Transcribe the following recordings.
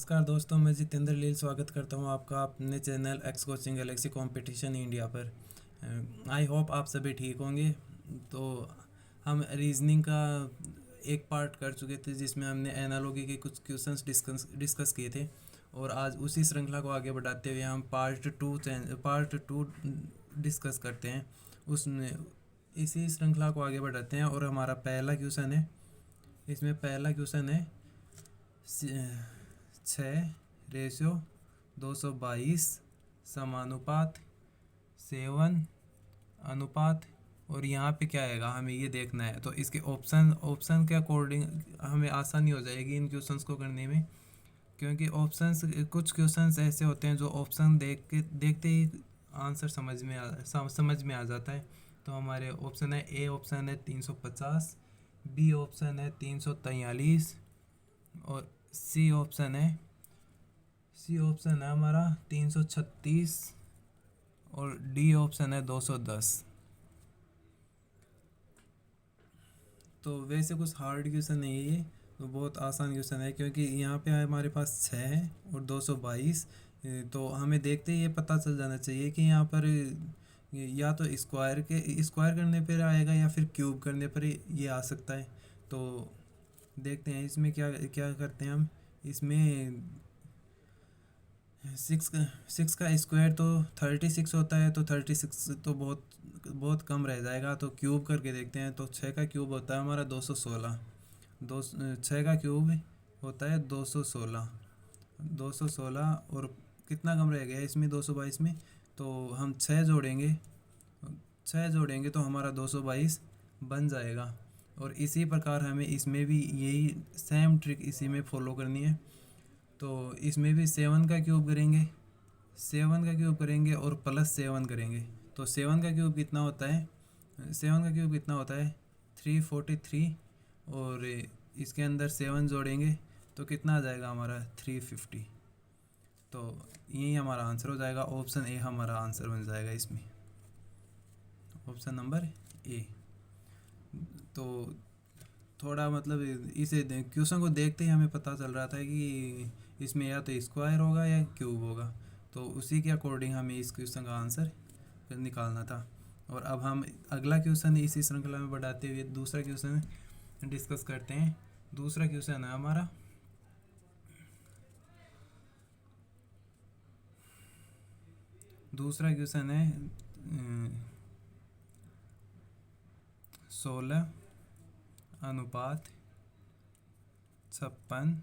नमस्कार दोस्तों, मैं जितेंद्र लील स्वागत करता हूं आपका अपने channel X coaching galaxy competition India पर। आई होप आप सभी ठीक होंगे। तो हम रीजनिंग का एक पार्ट कर चुके थे जिसमें हमने एनालॉजी के कुछ क्वेश्चंस डिस्कस किए थे, और आज उसी श्रृंखला को आगे बढ़ाते हुए हम पार्ट टू डिस्कस करते हैं। उसमें इसी श्रृंखला को आगे बढ़ाते हैं और हमारा पहला क्वेश्चन है। इसमें पहला क्वेश्चन है 6:222 समानुपात 7 अनुपात, और यहाँ पे क्या आएगा हमें ये देखना है। तो इसके ऑप्शन के अकॉर्डिंग हमें आसानी हो जाएगी इन क्वेश्चंस को करने में, क्योंकि कुछ क्वेश्चंस ऐसे होते हैं जो ऑप्शन देखते ही आंसर समझ में आ जाता है। तो हमारे ऑप्शन है, ए ऑप्शन है 350, बी ऑप्शन है 343, और सी ऑप्शन है हमारा 336, और डी ऑप्शन है 210। तो वैसे कुछ हार्ड क्वेश्चन नहीं है ये, तो बहुत आसान क्वेश्चन है, क्योंकि यहाँ पे हमारे पास 6 है और 222। तो हमें देखते ही ये पता चल जाना चाहिए कि यहाँ पर या तो स्क्वायर करने पर आएगा या फिर क्यूब करने पर ये आ सकता है। तो देखते हैं इसमें क्या क्या करते हैं हम। इसमें 6 का स्क्वायर तो 36 होता है, तो 36 तो बहुत बहुत कम रह जाएगा। तो क्यूब करके देखते हैं। तो 6 का क्यूब होता है हमारा 216। 6 का क्यूब होता है 216। और कितना कम रह गया इसमें 222 में। तो हम 6 जोड़ेंगे तो हमारा 222 बन जाएगा। और इसी प्रकार हमें इसमें भी यही सेम ट्रिक इसी में फॉलो करनी है। तो इसमें भी 7 का क्यूब करेंगे और +7 करेंगे। तो 7 का क्यूब कितना होता है 343, और इसके अंदर 7 जोड़ेंगे तो कितना आ जाएगा हमारा 350। तो यही हमारा आंसर हो जाएगा। ऑप्शन ए हमारा आंसर बन जाएगा इसमें, ऑप्शन नंबर ए। तो थोड़ा मतलब इसे क्वेश्चन को देखते ही हमें पता चल रहा था कि इसमें या तो स्क्वायर होगा या क्यूब होगा। तो उसी के अकॉर्डिंग हमें इस क्वेश्चन का आंसर निकालना था। और अब हम अगला क्वेश्चन इसी श्रृंखला में बढ़ाते हुए दूसरा क्वेश्चन डिस्कस करते हैं। दूसरा क्वेश्चन है हमारा दूसरा क्वेश्चन है 16:56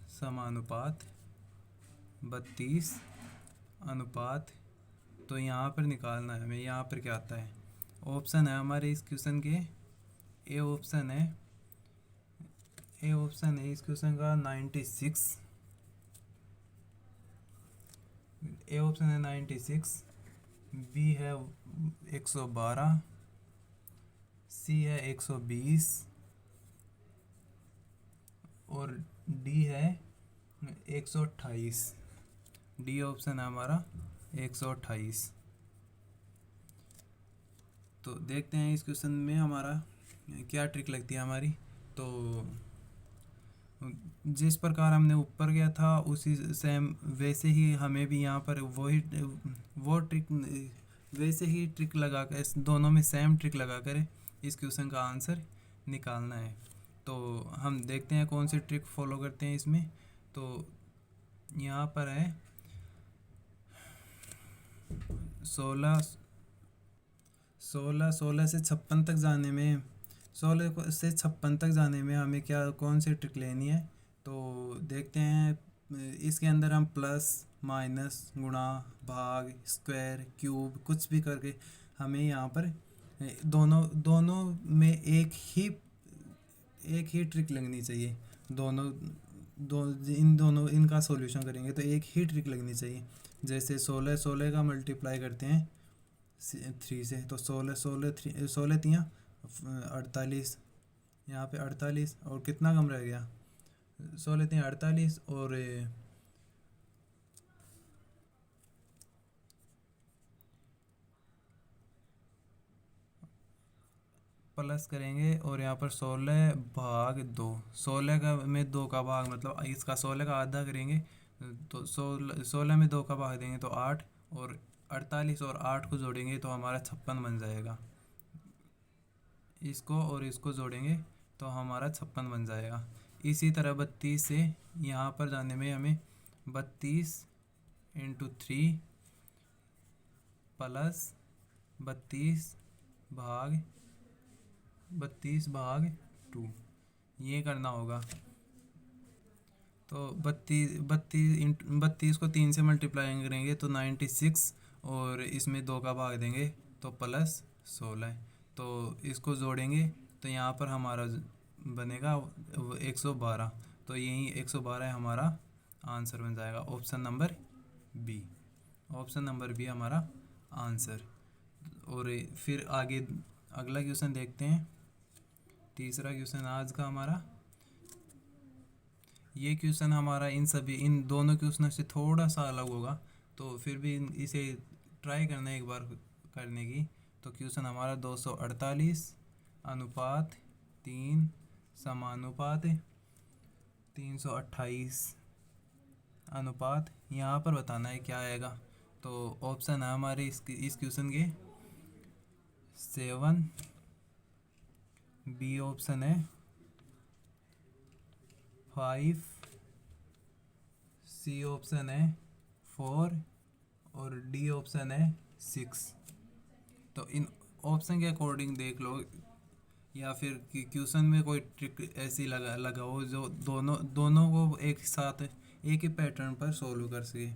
समानुपात 32 तो यहाँ पर निकालना है हमें। यहाँ पर क्या आता है, ऑप्शन है हमारे इस क्वेश्चन के। ए ऑप्शन है इस क्वेश्चन का 96। ए ऑप्शन है 96, बी है 112, सी है 120, और डी है 128। डी ऑप्शन है हमारा 128। तो देखते हैं इस क्वेश्चन में हमारा क्या ट्रिक लगती है हमारी। तो जिस प्रकार हमने ऊपर गया था उसी सेम वैसे ही हमें भी यहाँ पर वैसे ही ट्रिक लगा कर, इस दोनों में सेम ट्रिक लगा कर इस क्वेश्चन का आंसर निकालना है। तो हम देखते हैं कौन सी ट्रिक फॉलो करते हैं इसमें। तो यहाँ पर है 16 16 से 56 तक जाने में हमें कौन सी ट्रिक लेनी है। तो देखते हैं इसके अंदर हम प्लस माइनस गुणा भाग स्क्वायर क्यूब कुछ भी करके हमें यहाँ पर दोनों में एक ही ट्रिक लगनी चाहिए। इनका सॉल्यूशन करेंगे तो एक ही ट्रिक लगनी चाहिए। जैसे 16 का मल्टीप्लाई करते हैं 3 से, तो 16 तियाँ 48, यहाँ पे 48, और कितना कम रह गया 16 तियाँ 48, और प्लस करेंगे और यहाँ पर 16/2, 16 का में 2 का भाग, मतलब इसका 16 का आधा करेंगे तो 16 में 2 का भाग देंगे तो 8, और 48 और 8 को जोड़ेंगे तो हमारा 56 बन जाएगा। इसको और इसको जोड़ेंगे तो हमारा 56 बन जाएगा। इसी तरह 32 से यहाँ पर जाने में हमें 32 × 3 प्लस 32/2 ये करना होगा। तो 32 को 3 से मल्टीप्लाई करेंगे तो 96, और इसमें 2 का भाग देंगे तो प्लस 16, तो इसको जोड़ेंगे तो यहाँ पर हमारा बनेगा 112, तो यही 112 हमारा आंसर बन जाएगा। Option number B, option number B हमारा आंसर। और फिर आगे अगला क्वेश्चन देखते हैं। तीसरा क्वेश्चन आज का हमारा, ये क्वेश्चन हमारा इन दोनों क्वेश्चनों से थोड़ा सा अलग होगा, तो फिर भी इसे ट्राई करना है एक बार करने की। तो क्वेश्चन हमारा 248/3 समानुपात 328 अनुपात, यहाँ पर बताना है क्या आएगा। तो ऑप्शन है हमारे इस क्वेश्चन के 7, बी ऑप्शन है 5, सी ऑप्शन है 4 और डी ऑप्शन है 6। तो इन ऑप्शन के अकॉर्डिंग देख लो, या फिर क्वेश्चन में कोई ट्रिक ऐसी लगाओ जो दोनों को एक साथ एक ही पैटर्न पर सोल्व कर सके।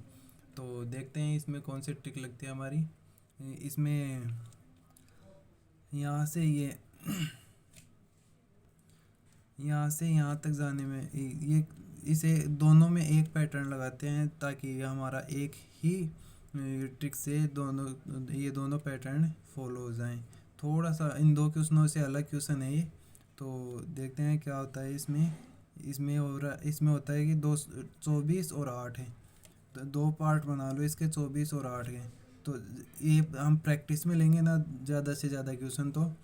तो देखते हैं इसमें कौन सी ट्रिक लगती है हमारी। इसमें यहाँ से यहाँ तक जाने में ये इसे दोनों में एक पैटर्न लगाते हैं ताकि हमारा एक ही ट्रिक से ये दोनों पैटर्न फॉलो हो जाएं। थोड़ा सा इन दो क्वेश्चनों से अलग क्वेश्चन है ये, तो देखते हैं क्या होता है इसमें होता है कि 24 और 8 है, तो 2 पार्ट बना लो इसके, 24 और 8 के। तो ये हम प्रैक्टिस में लेंगे ना ज़्यादा से ज़्यादा क्वेश्चन, तो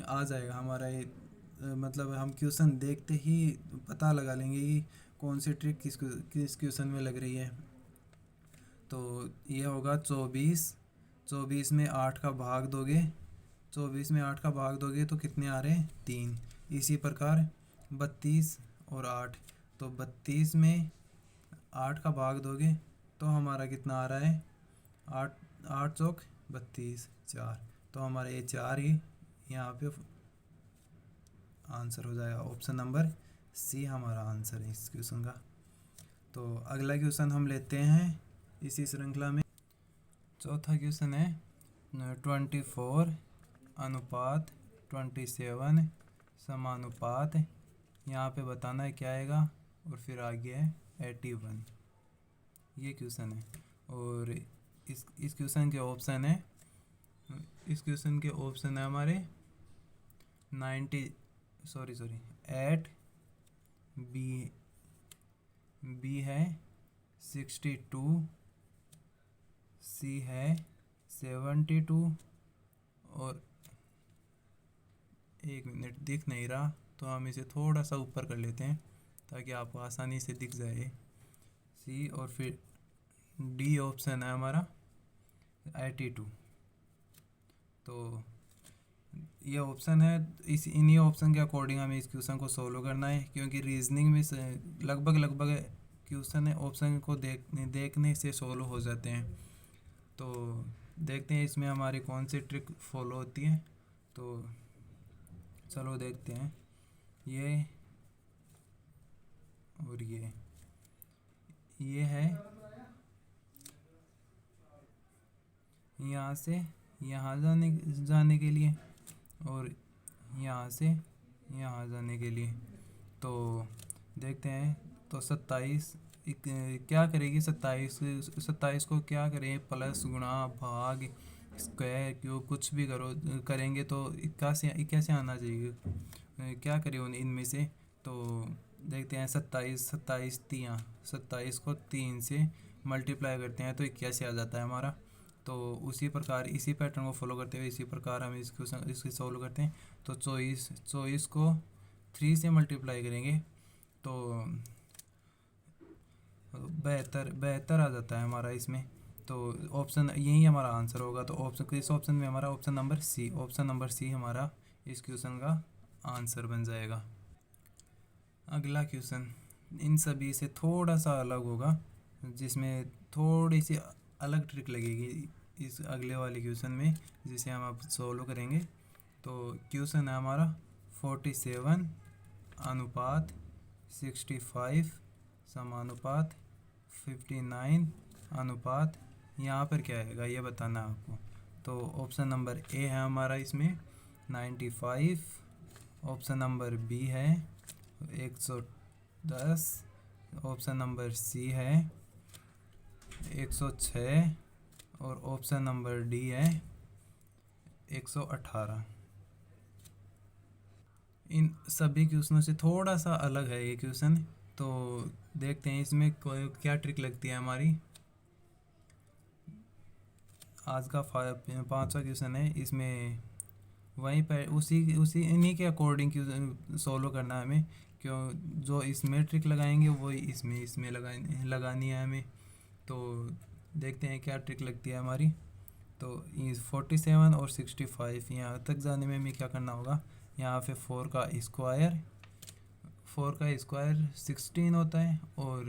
आ जाएगा हमारा ये, मतलब हम क्वेश्चन देखते ही पता लगा लेंगे कि कौन सी ट्रिक किस क्वेश्चन में लग रही है। तो ये होगा 24 में 8 का भाग दोगे, 24 में 8 का भाग दोगे तो कितने आ रहे हैं 3। इसी प्रकार 32 और 8, तो 32 में 8 का भाग दोगे तो हमारा कितना आ रहा है 8 चौक 32 4, तो हमारा ये 4 ही यहाँ पे आंसर हो जाएगा। ऑप्शन नंबर सी हमारा आंसर है इस क्वेश्चन का। तो अगला क्वेश्चन हम लेते हैं इसी श्रृंखला में। चौथा क्वेश्चन है 24/27 समानुपात, यहाँ पे बताना है क्या आएगा, और फिर आगे है 81, ये क्वेश्चन है। और इस क्वेश्चन के ऑप्शन है, हमारे 8, बी है 62, सी है 72, और एक मिनट दिख नहीं रहा तो हम इसे थोड़ा सा ऊपर कर लेते हैं ताकि आपको आसानी से दिख जाए सी, और फिर डी ऑप्शन है हमारा 82। तो ये ऑप्शन है, इन्हीं ऑप्शन के अकॉर्डिंग हमें इस क्वेश्चन को सोल्व करना है, क्योंकि रीजनिंग में लगभग क्वेश्चन है ऑप्शन को देखने से सोल्व हो जाते हैं। तो देखते हैं इसमें हमारी कौन सी ट्रिक फॉलो होती है। तो चलो देखते हैं, ये और ये है यहाँ से यहाँ जाने के लिए, और यहाँ से यहाँ जाने के लिए। तो देखते हैं, तो 27 क्या करेगी, 27 को क्या करें, प्लस गुणा भाग स्क्वायर क्यूब कुछ भी करेंगे तो 81 आना चाहिए। क्या करें इनमें से, तो देखते हैं 27 को 3 से मल्टीप्लाई करते हैं तो 81 आ जाता है हमारा। तो उसी प्रकार इसी पैटर्न को फॉलो करते हुए इसी प्रकार हम इसको सॉल्व करते हैं। तो 24 को 3 से मल्टीप्लाई करेंगे तो 72 आ जाता है हमारा इसमें। तो ऑप्शन यही हमारा आंसर होगा। तो किस ऑप्शन में हमारा ऑप्शन नंबर सी हमारा इस क्वेश्चन का आंसर बन जाएगा। अगला क्वेश्चन इन सभी से थोड़ा सा अलग होगा, जिसमें थोड़ी सी अलग ट्रिक लगेगी इस अगले वाले क्वेश्चन में, जिसे हम अब सॉल्व करेंगे। तो क्वेश्चन है हमारा 47 अनुपात 65 समानुपात 59 अनुपात, यहाँ पर क्या आएगा ये बताना है आपको। तो ऑप्शन नंबर ए है हमारा इसमें 95, ऑप्शन नंबर बी है 110, ऑप्शन नंबर सी है 106 और ऑप्शन नंबर डी है 118। इन सभी क्वेश्चनों से थोड़ा सा अलग है ये क्वेश्चन। तो देखते हैं इसमें क्या ट्रिक लगती है हमारी। आज का 5वां क्वेश्चन है, इसमें वहीं पर उसी इन्हीं के अकॉर्डिंग सॉल्व करना है हमें। क्यों जो इसमें ट्रिक लगाएंगे वही इसमें लगानी है हमें। तो देखते हैं क्या ट्रिक लगती है हमारी। तो 47 और 65 यहाँ तक जाने में हमें क्या करना होगा। यहाँ पे 4 का स्क्वायर 16 होता है, और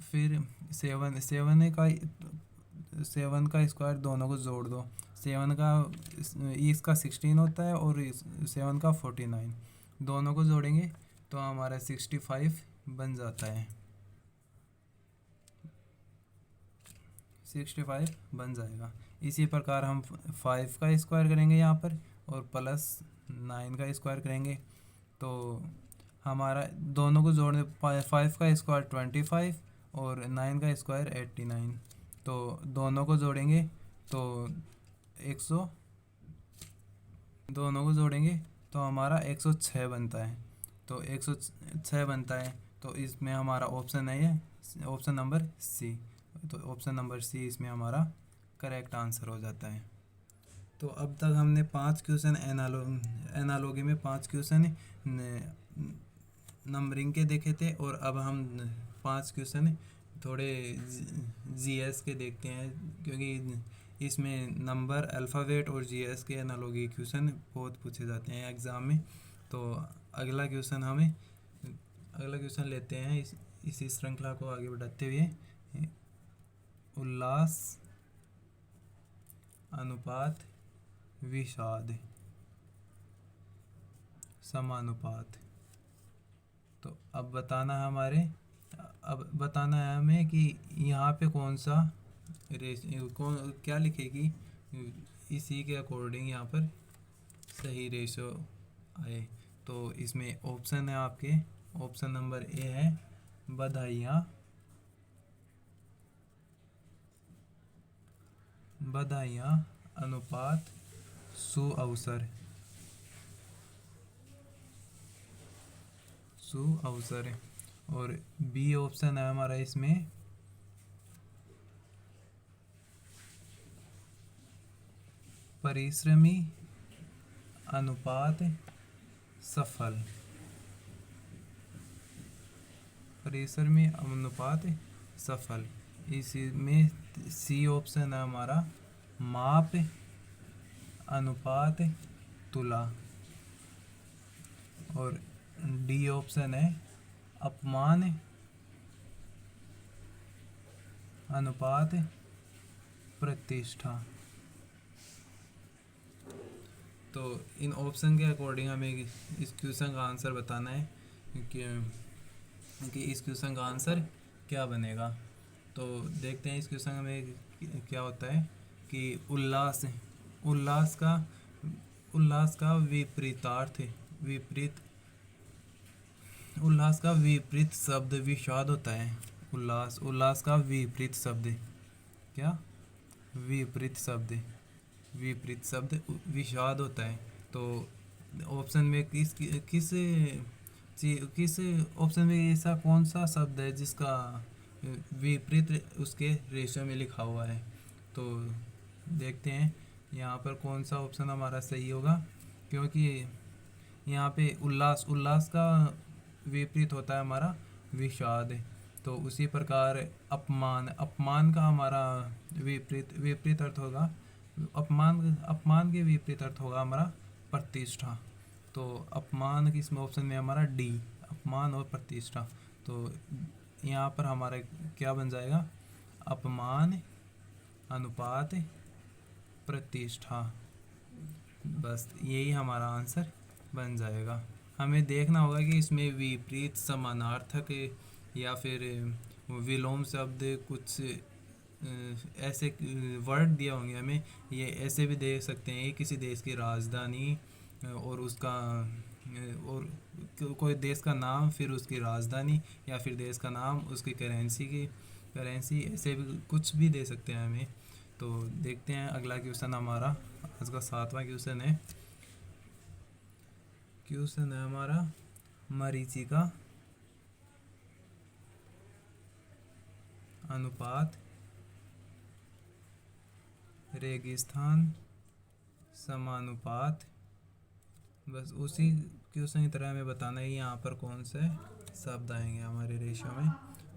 फिर 7 का स्क्वायर दोनों को जोड़ दो। 7 का इसका 16 होता है और 7 का 49, दोनों को जोड़ेंगे तो हमारा 65 बन जाता है। 65 बन जाएगा। इसी प्रकार हम 5 का स्क्वायर करेंगे यहाँ पर, और प्लस 9 का स्क्वायर करेंगे तो हमारा दोनों को जोड़ने 5 का स्क्वायर 25 और 9 का स्क्वायर 89, तो दोनों को जोड़ेंगे तो 100, दोनों को जोड़ेंगे तो हमारा 106 बनता है। तो 106 बनता है, तो इसमें हमारा ऑप्शन है ये ऑप्शन नंबर सी। तो ऑप्शन नंबर सी इसमें हमारा करेक्ट आंसर हो जाता है। तो अब तक हमने 5 क्वेश्चन एनालॉगी में 5 क्वेश्चन नंबरिंग के देखे थे, और अब हम 5 क्वेश्चन थोड़े जीएस के देखते हैं, क्योंकि इसमें नंबर, अल्फ़ाबेट और जीएस के एनालॉगी क्वेश्चन बहुत पूछे जाते हैं एग्ज़ाम में। तो अगला क्वेश्चन लेते हैं इसी श्रृंखला को आगे बढ़ाते हुए। उल्लास अनुपात विषाद समानुपात। तो अब बताना है हमें कि यहाँ पे कौन सा क्या लिखेगी, इसी के अकॉर्डिंग यहाँ पर सही रेशो आए। तो इसमें ऑप्शन है आपके, ऑप्शन नंबर ए है बधाइयाँ अनुपात सुअवसर और बी ऑप्शन है हमारा इसमें परिश्रमी अनुपात सफल। इसमें सी ऑप्शन है हमारा माप अनुपात तुला, और डी ऑप्शन है अपमान अनुपात प्रतिष्ठा। तो इन ऑप्शन के अकॉर्डिंग हमें इस क्वेश्चन का आंसर बताना है कि इस क्वेश्चन का आंसर क्या बनेगा। तो देखते हैं इस क्वेश्चन में क्या होता है कि उल्लास का विपरीत शब्द विषाद होता है। उल्लास का विपरीत शब्द क्या, विपरीत शब्द विषाद होता है। तो ऑप्शन में किस ऑप्शन में ऐसा कौन सा शब्द है जिसका विपरीत उसके रेशो में लिखा हुआ है। तो देखते हैं यहाँ पर कौन सा ऑप्शन हमारा सही होगा, क्योंकि यहाँ पे उल्लास उल्लास का विपरीत होता है हमारा विषाद। तो उसी प्रकार अपमान अपमान का हमारा विपरीत विपरीत अर्थ होगा, अपमान अपमान के विपरीत अर्थ होगा हमारा प्रतिष्ठा। तो अपमान किस ऑप्शन में हमारा डी, अपमान और प्रतिष्ठा। तो यहाँ पर हमारा क्या बन जाएगा, अपमान अनुपात प्रतिष्ठा। बस यही हमारा आंसर बन जाएगा। हमें देखना होगा कि इसमें विपरीत, समानार्थक या फिर विलोम शब्द कुछ ऐसे वर्ड दिए होंगे हमें, ये ऐसे भी देख सकते हैं किसी देश की राजधानी और उसका और कोई देश का नाम फिर उसकी राजधानी, या फिर देश का नाम उसकी करेंसी, ऐसे भी कुछ भी दे सकते हैं हमें। तो देखते हैं अगला क्वेश्चन हमारा, आज का 7वां क्वेश्चन है। क्वेश्चन है हमारा मरीचिका अनुपात रेगिस्तान समानुपात। बस उसी क्वेश्चन की तरह हमें बताना है यहाँ पर कौन से शब्द आएंगे हमारे रेशियो में।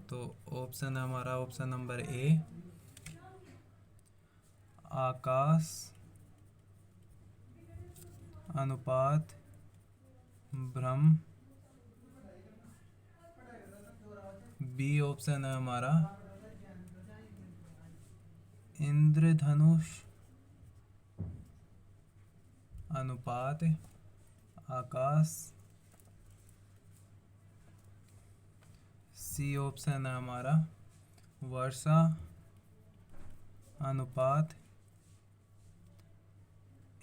तो ऑप्शन है हमारा ऑप्शन नंबर ए, आकाश अनुपात ब्रह्म। बी ऑप्शन है हमारा इंद्रधनुष अनुपात आकाश। सी ऑप्शन है हमारा वर्षा अनुपात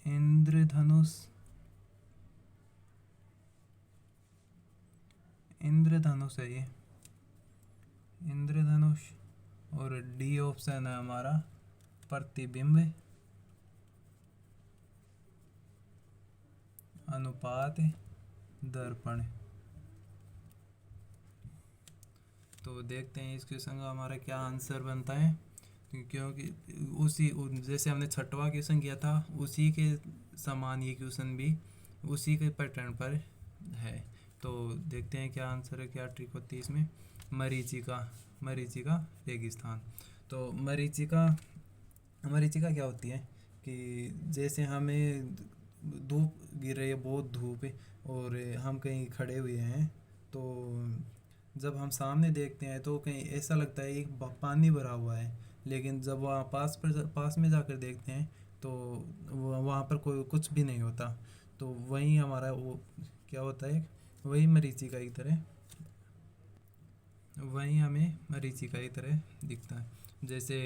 इंद्रधनुष। इंद्रधनुष है ये, इंद्रधनुष। और डी ऑप्शन है हमारा प्रतिबिंब अनुपात दर्पण। तो देखते हैं इस क्वेश्चन का हमारा क्या आंसर बनता है, क्योंकि उसी जैसे हमने 6वां क्वेश्चन किया था उसी के समान ये क्वेश्चन भी उसी के पैटर्न पर है। तो देखते हैं क्या आंसर है, क्या ट्रिक होती है इसमें। मरीचिका रेगिस्तान। तो मरीचिका क्या होती है कि जैसे हमें धूप गिर रही है, बहुत धूप है, और हम कहीं खड़े हुए हैं, तो जब हम सामने देखते हैं तो कहीं ऐसा लगता है एक पानी भरा हुआ है, लेकिन जब वहाँ पास में जाकर देखते हैं तो वहाँ पर कोई कुछ भी नहीं होता। तो वही हमारा वो क्या होता है, वही मरीचिका की तरह, वही हमें मरीचिका की तरह दिखता है। जैसे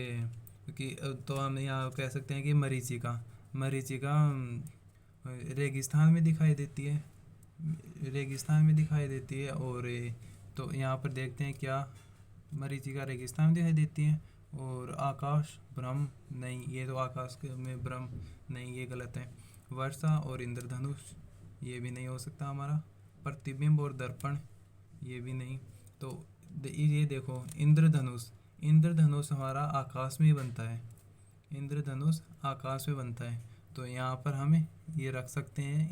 कि तो हम यहाँ कह सकते हैं कि मरीचिका रेगिस्तान में दिखाई देती है, रेगिस्तान में दिखाई देती है। और तो यहाँ पर देखते हैं क्या, मरीचिका रेगिस्तान में दिखाई देती है। और आकाश ब्रह्म नहीं, ये तो आकाश में ब्रह्म नहीं, ये गलत है। वर्षा और इंद्रधनुष ये भी नहीं हो सकता हमारा। प्रतिबिंब और दर्पण ये भी नहीं। तो ये देखो इंद्रधनुष हमारा आकाश में बनता है, इंद्रधनुष आकाश में बनता है। तो यहाँ पर हम ये रख सकते हैं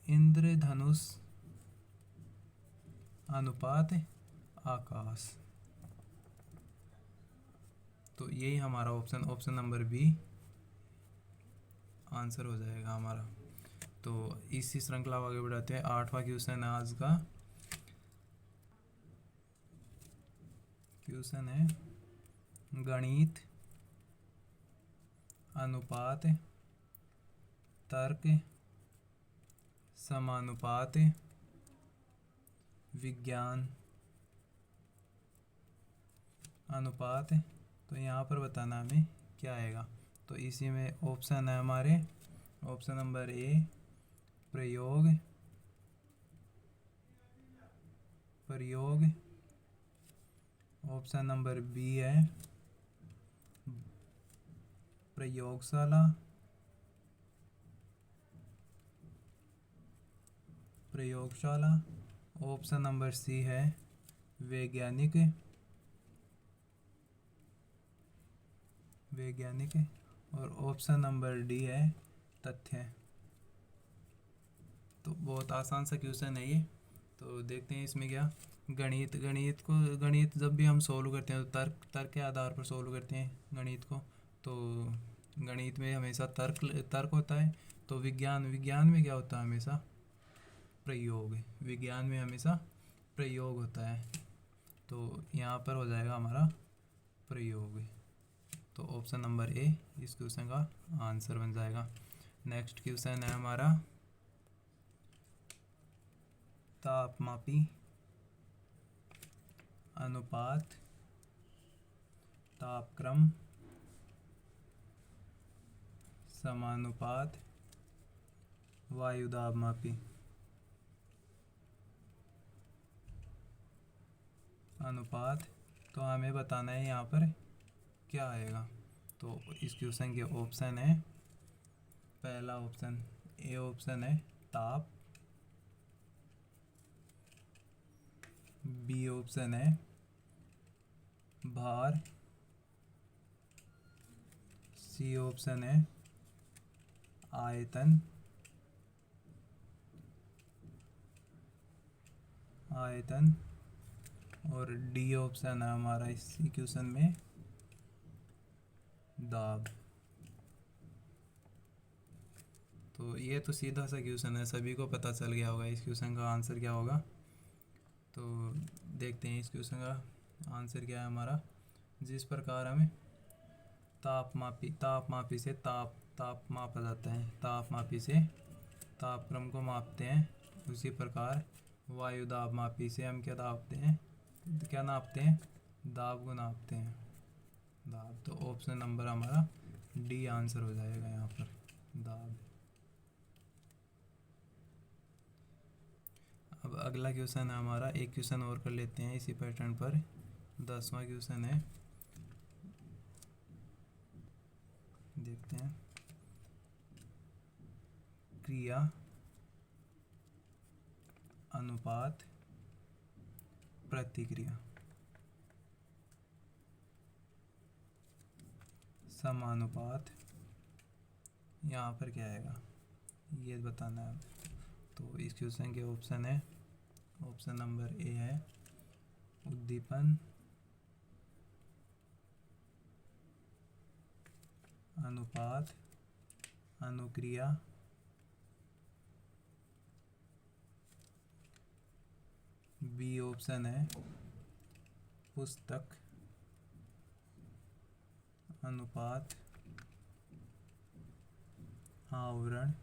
इंद्रधनुष अनुपात आकाश। तो यही हमारा ऑप्शन नंबर बी आंसर हो जाएगा हमारा। तो इसी श्रृंखला आगे बढ़ाते हैं। 8वां क्वेश्चन है आज का। क्वेश्चन है गणित अनुपात तर्क समानुपात विज्ञान अनुपात। तो यहाँ पर बताना हमें क्या आएगा। तो इसी में ऑप्शन है हमारे ऑप्शन नंबर ए प्रयोग, ऑप्शन नंबर बी है प्रयोगशाला, ऑप्शन नंबर सी है वैज्ञानिक, वैज्ञानिक है। और ऑप्शन नंबर डी है तथ्य। तो बहुत आसान सा क्वेश्चन है ये। तो देखते हैं इसमें क्या। गणित जब भी हम सोल्व करते हैं तो तर्क के आधार पर सोल्व करते हैं गणित को। तो गणित में हमेशा तर्क होता है। तो विज्ञान में क्या होता है, हमेशा प्रयोग। विज्ञान में हमेशा प्रयोग होता है। तो यहाँ पर हो जाएगा हमारा प्रयोग। तो ऑप्शन नंबर ए इस क्वेश्चन का आंसर बन जाएगा। नेक्स्ट क्वेश्चन है हमारा तापमापी अनुपात तापक्रम समानुपात वायुदाब मापी अनुपात। तो हमें बताना है यहाँ पर क्या आएगा। तो इस क्वेश्चन के ऑप्शन है, पहला ऑप्शन ए ऑप्शन है ताप, बी ऑप्शन है भार, सी ऑप्शन है आयतन, और डी ऑप्शन है हमारा इस क्वेश्चन में दाब। तो ये तो सीधा सा क्वेश्चन है, सभी को पता चल गया होगा इस क्वेश्चन का आंसर क्या होगा। तो देखते हैं इस क्वेश्चन का आंसर क्या है हमारा। जिस प्रकार हमें तापमापी से ताप मापा जाता है, तापमापी से तापक्रम को मापते हैं, उसी प्रकार वायु दाब मापी से हम क्या नापते हैं दाब को नापते हैं, दाब। तो ऑप्शन नंबर हमारा डी आंसर हो जाएगा यहाँ पर, दाब। अब अगला क्वेश्चन है हमारा, एक क्वेश्चन और कर लेते हैं इसी पैटर्न पर। 10वां क्वेश्चन है, देखते हैं। क्रिया अनुपात प्रतिक्रिया समानुपात, यहाँ पर क्या आएगा ये बताना है। तो इस क्वेश्चन के ऑप्शन है, ऑप्शन नंबर ए है उद्दीपन अनुपात अनुक्रिया बी ऑप्शन है पुस्तक अनुपात आवरण,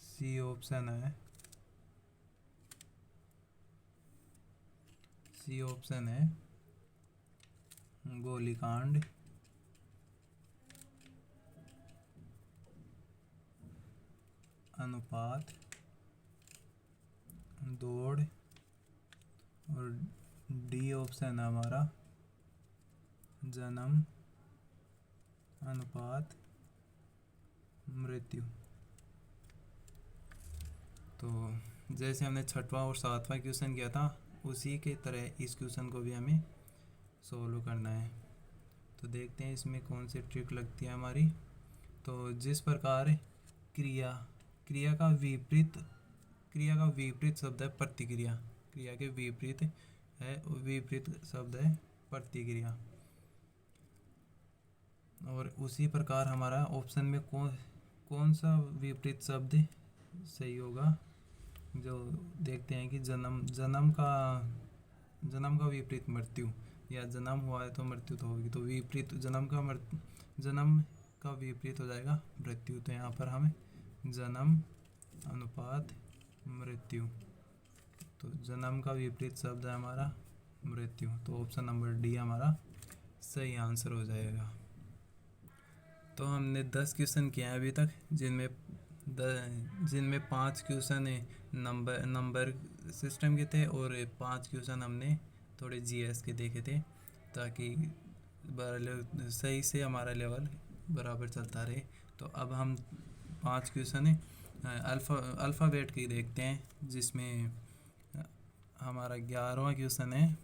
सी ऑप्शन है गोलीकांड, अनुपात दौड़, और डी ऑप्शन है हमारा जन्म अनुपात मृत्यु। तो जैसे हमने 6वां और 7वां क्वेश्चन किया था, उसी के तरह इस क्वेश्चन को भी हमें सोल्व करना है। तो देखते हैं इसमें कौन सी ट्रिक लगती है हमारी। तो जिस प्रकार क्रिया का विपरीत शब्द है प्रतिक्रिया, क्रिया के विपरीत शब्द है प्रतिक्रिया। और उसी प्रकार हमारा ऑप्शन में कौन सा विपरीत शब्द सही होगा। जो देखते हैं कि जन्म का विपरीत मृत्यु, या जन्म हुआ है तो मृत्यु तो होगी। तो विपरीत जन्म का विपरीत हो जाएगा मृत्यु। तो यहाँ पर हमें जन्म अनुपात मृत्यु, तो जन्म का विपरीत शब्द है हमारा मृत्यु। तो ऑप्शन नंबर डी हमारा सही आंसर हो जाएगा। तो हमने 10 क्वेश्चन किए हैं अभी तक, जिनमें 5 क्वेश्चन नंबर सिस्टम के थे, और 5 क्वेश्चन हमने थोड़े जीएस के देखे थे, ताकि सही से हमारा लेवल बराबर चलता रहे। तो अब हम 5 क्वेश्चन अल्फ़ाबेट के देखते हैं, जिसमें हमारा 11वां क्वेश्चन है।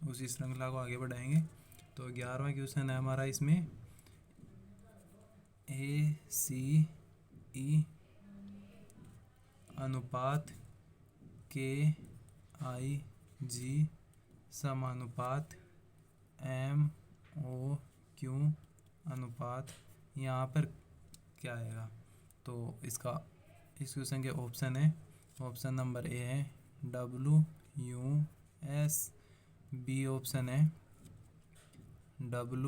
उसी श्रृंखला को आगे बढ़ाएंगे। तो 11वां क्वेश्चन है हमारा इसमें ACE अनुपात KIG समानुपात MOQ अनुपात यहाँ पर क्या आएगा। तो इस क्वेश्चन के ऑप्शन है, ऑप्शन नंबर ए है WUS, बी ऑप्शन है WVU,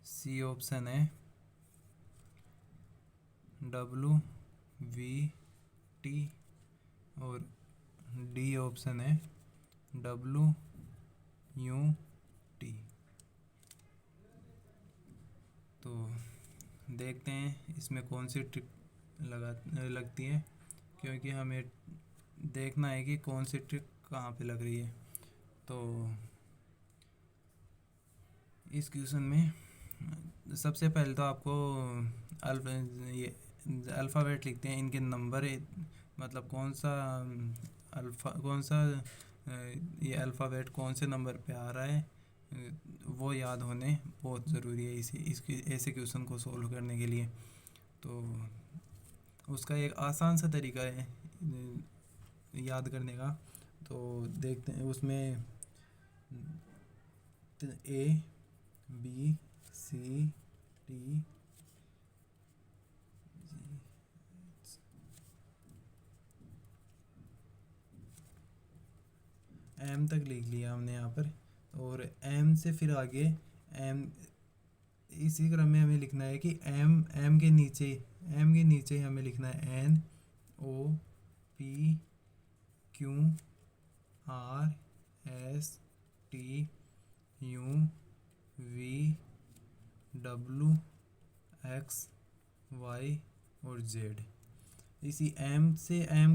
सी ऑप्शन है WVT और डी ऑप्शन है WUT। तो देखते हैं इसमें कौन सी ट्रिक लगती है, क्योंकि हमें देखना है कि कौन सी ट्रिक कहाँ पे लग रही है। तो इस क्वेश्चन में सबसे पहले तो आपको ये अल्फ़ाबेट लिखते हैं, इनके नंबर मतलब कौन सा ये अल्फ़ाबेट कौन से नंबर पे आ रहा है वो याद होने बहुत ज़रूरी है ऐसे क्वेश्चन को सोल्व करने के लिए। तो उसका एक आसान सा तरीका है याद करने का। तो देखते हैं उसमें ABCD M तक लिख लिया हमने यहाँ पर, और M से फिर आगे M इसी क्रम में हमें लिखना है कि M के नीचे हमें लिखना है NOPQRSTUVWXY और Z। इसी M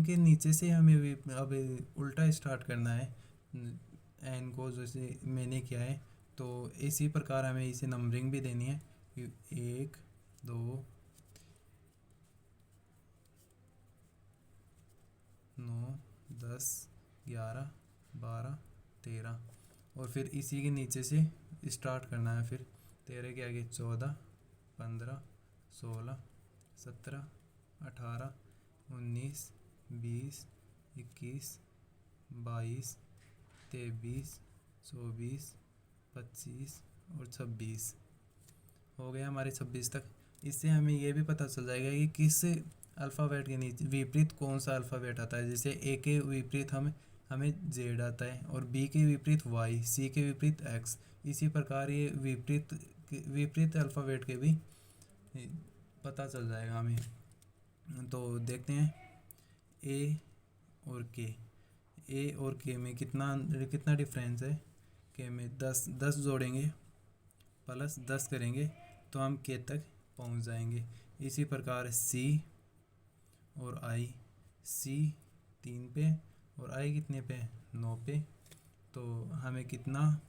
के नीचे से हमें अब उल्टा स्टार्ट करना है N को, जैसे मैंने किया है। तो इसी प्रकार हमें इसे नंबरिंग भी देनी है 1 2 9 10 11 12 13, और फिर इसी के नीचे से स्टार्ट करना है। फिर 13 के आगे 14 15 16 17 18 19 20 21 22 23 24 25 और 26 हो गया हमारे 26 तक। इससे हमें ये भी पता चल जाएगा कि किस अल्फ़ाबेट के नीचे विपरीत कौन सा अल्फ़ाबेट आता है। जैसे ए के विपरीत हमें जेड आता है, और बी के विपरीत वाई, सी के विपरीत एक्स। इसी प्रकार ये विपरीत अल्फ़ाबेट के भी पता चल जाएगा हमें। तो देखते हैं ए और के में कितना डिफरेंस है। के में 10 जोड़ेंगे प्लस 10 करेंगे तो हम के तक पहुंच जाएंगे। इसी प्रकार सी और आई, सी 3 पे और आई कितने पे 9 पे। तो हमें कितना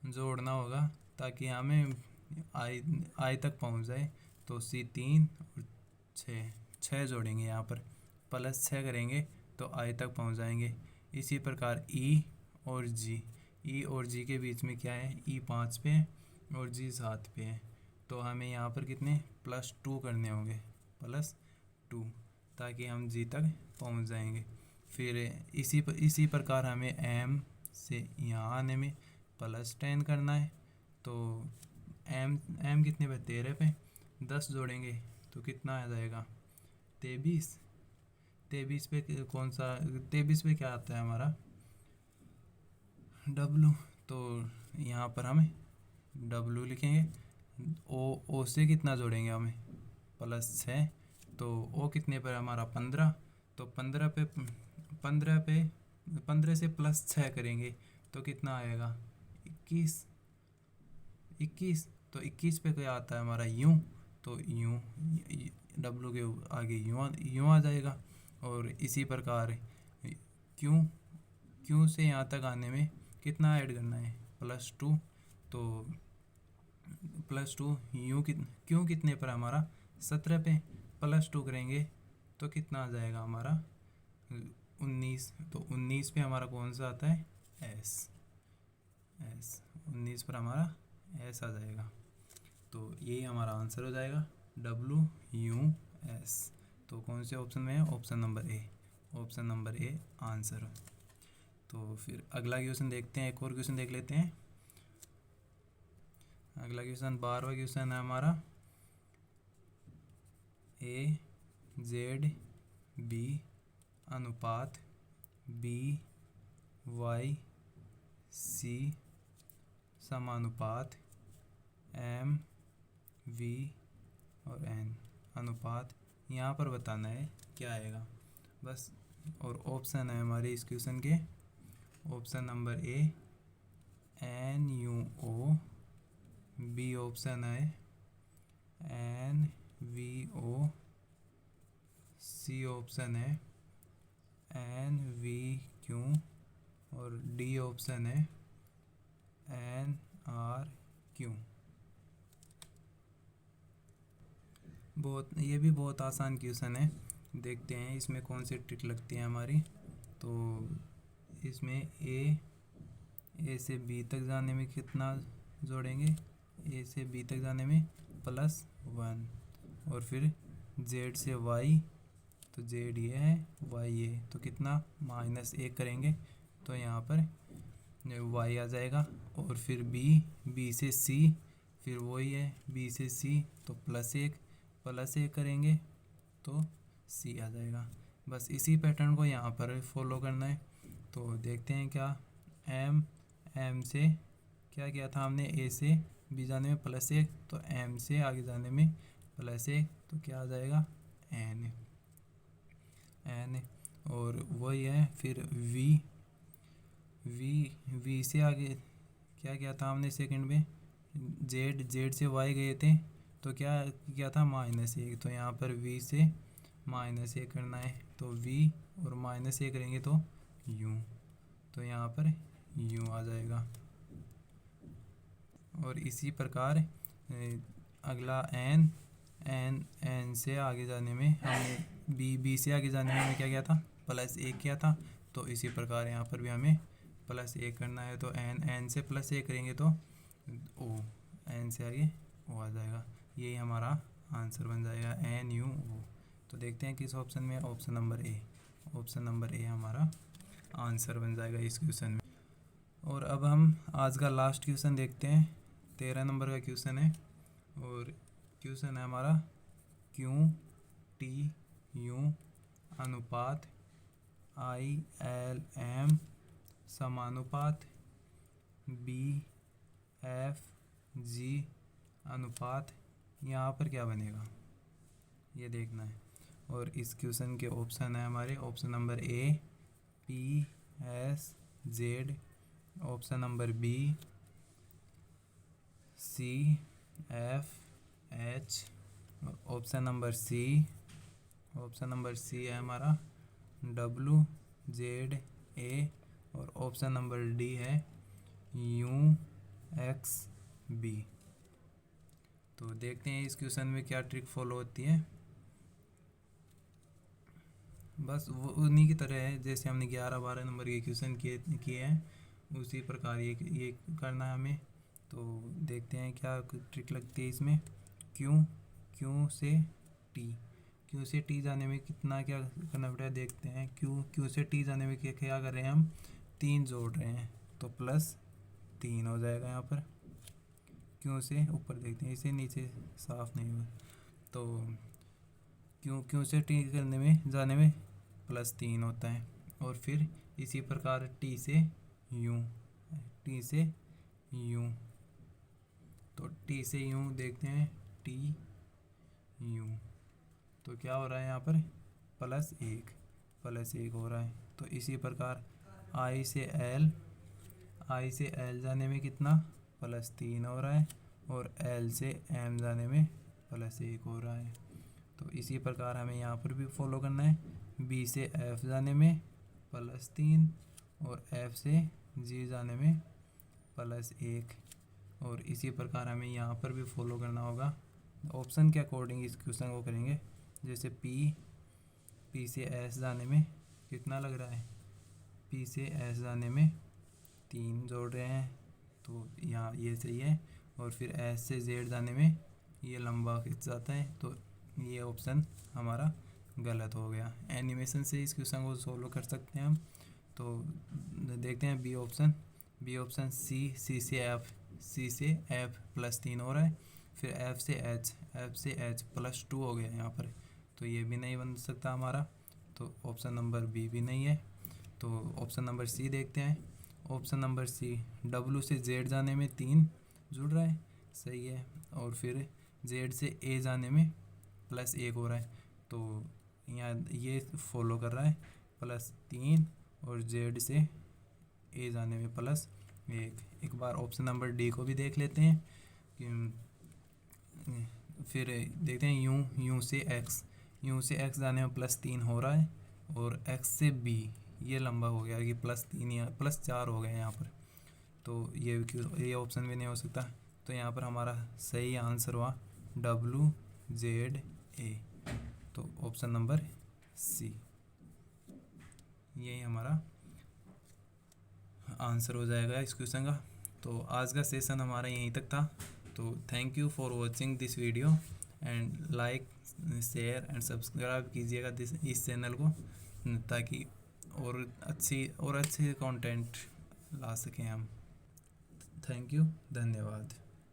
जोड़ना होगा ताकि हमें आई तक पहुंच जाए। तो सी 3 और 6 जोड़ेंगे, यहाँ पर प्लस 6 करेंगे तो आई तक पहुंच जाएंगे। इसी प्रकार ई और जी के बीच में क्या है, ई 5 पे और जी 7 पे है। तो हमें यहाँ पर कितने +2 करने होंगे, +2, ताकि हम जी तक पहुँच जाएंगे। फिर इसी प्रकार हमें एम से यहाँ आने में +10 करना है। तो एम कितने पे 13 पे 10 जोड़ेंगे तो कितना आ जाएगा 23 पे कौन सा 23 पे क्या आता है हमारा W। तो यहाँ पर हमें W लिखेंगे। ओ से कितना जोड़ेंगे हमें +6, तो ओ कितने पर हमारा 15। तो 15 से +6 करेंगे तो कितना आएगा 21। तो 21 पे क्या आता है हमारा यूँ, तो यूँ W के आगे यूँ आ जाएगा। और इसी प्रकार क्यों से यहाँ तक आने में कितना ऐड करना है +2। तो +2 क्यों कितने पर हमारा 17 पे +2 करेंगे तो कितना आ जाएगा हमारा 19। तो 19 पे हमारा कौन सा आता है S। एस, 19 पर हमारा एस आ जाएगा। तो यही हमारा आंसर हो जाएगा WUS। तो कौन से ऑप्शन में है? Option number A. Option number A answer. तो फिर अगला क्वेश्चन देखते हैं, एक और क्वेश्चन देख लेते हैं। अगला क्वेश्चन 12वां क्वेश्चन है हमारा AZB अनुपात BYC समानुपात MV और N अनुपात यहाँ पर बताना है क्या आएगा बस। और ऑप्शन है हमारे इस क्वेश्चन के, option number A NUO, B option है NVO, सी ऑप्शन है NVQ और डी ऑप्शन है NRQ। ये भी बहुत आसान क्वेश्चन है। देखते हैं इसमें कौन सी ट्रिक लगती है हमारी। तो इसमें ए से बी तक जाने में कितना जोड़ेंगे? ए से बी तक जाने में +1, और फिर जेड से वाई, तो जेड ये है, वाई ये, तो कितना -1 करेंगे तो यहाँ पर वाई आ जाएगा। और फिर बी से सी, फिर वही है बी से सी, तो +1 करेंगे तो सी आ जाएगा। बस इसी पैटर्न को यहाँ पर फॉलो करना है। तो देखते हैं क्या एम से क्या किया था हमने, ए से बी जाने में +1, तो एम से आगे जाने में +1, तो क्या आ जाएगा एन। और वही है फिर वी से आगे क्या किया था हमने सेकंड में, जेड से वाई गए थे, तो क्या किया था -1, तो यहाँ पर वी से -1 करना है, तो वी और -1 करेंगे तो यू, तो यहाँ पर यू आ जाएगा। और इसी प्रकार अगला एन से आगे जाने में हमने बी से आगे जाने में हमें क्या किया था, +1 किया था, तो इसी प्रकार यहाँ पर भी हमें +1 करना है। तो एन से +1 करेंगे तो ओ, एन से आगे ओ आ जाएगा। यही हमारा आंसर बन जाएगा NUO। तो देखते हैं किस ऑप्शन में, ऑप्शन नंबर ए। ऑप्शन नंबर ए हमारा आंसर बन जाएगा इस क्वेश्चन में। और अब हम आज का लास्ट क्वेश्चन देखते हैं, 13 नंबर का क्वेश्चन है। और क्वेश्चन है हमारा QTU अनुपात ILM समानुपात BFG अनुपात, यहाँ पर क्या बनेगा ये देखना है। और इस क्वेश्चन के ऑप्शन है हमारे, option number A PSZ, option number B CFH, option number C है हमारा WZA, और ऑप्शन नंबर डी है UXB। तो देखते हैं इस क्वेश्चन में क्या ट्रिक फॉलो होती है। बस वो उन्हीं की तरह है जैसे हमने 11-12 नंबर के क्वेश्चन किए हैं, उसी प्रकार ये करना है हमें। तो देखते हैं क्या ट्रिक लगती है इसमें। क्यू से टी जाने में कितना क्या करना पड़ेगा, देखते हैं। क्यू से टी जाने में क्या कर रहे हैं हम, 3 जोड़ रहे हैं, तो +3 हो जाएगा यहाँ पर। क्यू से ऊपर देखते हैं, इसे नीचे साफ नहीं हुआ, तो क्यू से टी करने में जाने में +3 होता है। और फिर इसी प्रकार टी से यू, तो टी से यू देखते हैं, टी यू, तो क्या हो रहा है यहाँ पर +1 हो रहा है। तो इसी प्रकार आई से एल जाने में कितना +3 हो रहा है, और एल से एम जाने में +1 हो रहा है। तो इसी प्रकार हमें यहाँ पर भी फॉलो करना है, बी से एफ जाने में +3 और एफ से जी जाने में +1, और इसी प्रकार हमें यहाँ पर भी फॉलो करना होगा। ऑप्शन के अकॉर्डिंग इस क्वेश्चन को करेंगे। जैसे पी से एस जाने में कितना लग रहा है, पी से एस जाने में 3 जोड़ रहे हैं, तो यहाँ ये सही है। और फिर एच से जेड जाने में ये लंबा खिंच जाता है, तो ये ऑप्शन हमारा गलत हो गया। एनिमेशन से इस क्वेश्चन को सोल्व कर सकते हैं हम। तो देखते हैं बी ऑप्शन सी से एफ प्लस 3 हो रहा है, फिर एफ से एच प्लस 2 हो गया यहाँ पर, तो ये भी नहीं बन सकता हमारा, तो ऑप्शन नंबर बी भी नहीं है। तो ऑप्शन नंबर सी देखते हैं। ऑप्शन नंबर सी, डब्ल्यू से जेड जाने में 3 जुड़ रहा है, सही है। और फिर जेड से ए जाने में +1 हो रहा है, तो यहाँ ये फॉलो कर रहा है +3, और जेड से ए जाने में +1। एक बार ऑप्शन नंबर डी को भी देख लेते हैं कि फिर देखते हैं यूं से एक्स जाने में +3 हो रहा है, और एक्स से बी ये लंबा हो गया कि +3 या +4 हो गया यहाँ पर, तो ये ऑप्शन भी नहीं हो सकता। तो यहाँ पर हमारा सही आंसर हुआ WZA, तो ऑप्शन नंबर सी यही हमारा आंसर हो जाएगा इस क्वेश्चन का। तो आज का सेशन हमारा यहीं तक था। तो thank you for watching this video, and like, share and subscribe कीजिएगा इस चैनल को, ताकि और अच्छे कंटेंट ला सकें हम। थैंक यू, धन्यवाद।